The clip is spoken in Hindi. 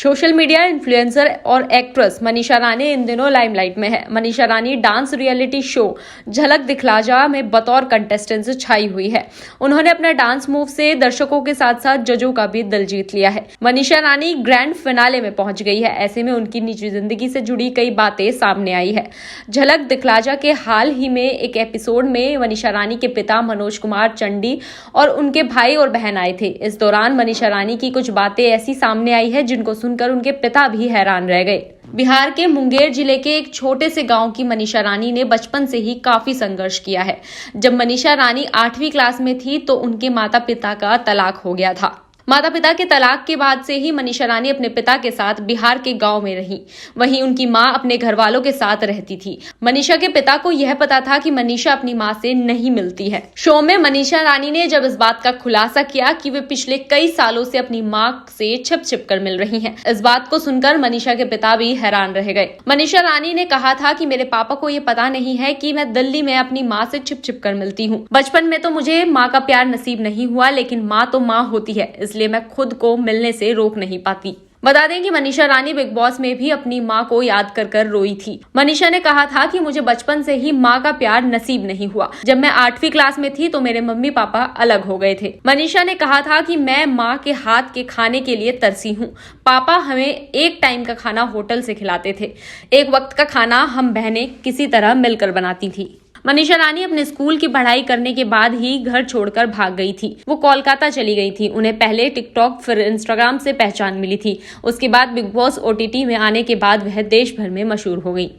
सोशल मीडिया इन्फ्लुएंसर और एक्ट्रेस मनीषा रानी इन दिनों लाइमलाइट में है। Manisha Rani dance reality show झलक दिखला जा में बतौर कंटेस्टेंट छाई हुई है। उन्होंने अपना डांस मूव से दर्शकों के साथ साथ जजों का भी दिल जीत लिया है। मनीषा रानी ग्रैंड फिनाले में पहुंच गई है। ऐसे में उनकी निजी जिंदगी से जुड़ी कई बातें सामने आई है। झलक दिखला जा के हाल ही में एक एपिसोड में मनीषा रानी के पिता मनोज कुमार चंडी और उनके भाई और बहन आए थे। इस दौरान मनीषा रानी की कुछ बातें ऐसी सामने आई है जिनको सुनकर उनके पिता भी हैरान रह गए। बिहार के मुंगेर जिले के एक छोटे से गांव की मनीषा रानी ने बचपन से ही काफी संघर्ष किया है। जब मनीषा रानी 8वीं क्लास में थी तो उनके माता पिता का तलाक हो गया था। माता पिता के तलाक के बाद से ही मनीषा रानी अपने पिता के साथ बिहार के गांव में रही। वहीं उनकी मां अपने घर वालों के साथ रहती थी। मनीषा के पिता को यह पता था कि मनीषा अपनी मां से नहीं मिलती है। शो में मनीषा रानी ने जब इस बात का खुलासा किया कि वे पिछले कई सालों से अपनी मां से छिप छिप कर मिल रही हैं। इस बात को सुनकर मनीषा के पिता भी हैरान रह गए। मनीषा रानी ने कहा था कि मेरे पापा को ये पता नहीं है कि मैं दिल्ली में अपनी माँ से छिप छिप कर मिलती हूँ। बचपन में तो मुझे माँ का प्यार नसीब नहीं हुआ, लेकिन माँ तो माँ होती है, इसलिए मैं खुद को मिलने से रोक नहीं पाती। बता दें कि मनीषा रानी बिग बॉस में भी अपनी मां को याद कर कर रोई थी। मनीषा ने कहा था कि मुझे बचपन से ही मां का प्यार नसीब नहीं हुआ। जब मैं 8वीं क्लास में थी तो मेरे मम्मी पापा अलग हो गए थे। मनीषा ने कहा था कि मैं मां के हाथ के खाने के लिए तरसी हूँ। पापा हमें एक टाइम का खाना होटल से खिलाते थे। एक वक्त का खाना हम बहनें किसी तरह मिलकर बनाती थी। मनीषा रानी अपने स्कूल की पढ़ाई करने के बाद ही घर छोड़कर भाग गई थी। वो कोलकाता चली गई थी। उन्हें पहले टिकटॉक फिर इंस्टाग्राम से पहचान मिली थी। उसके बाद बिग बॉस OTT में आने के बाद वह देश भर में मशहूर हो गई।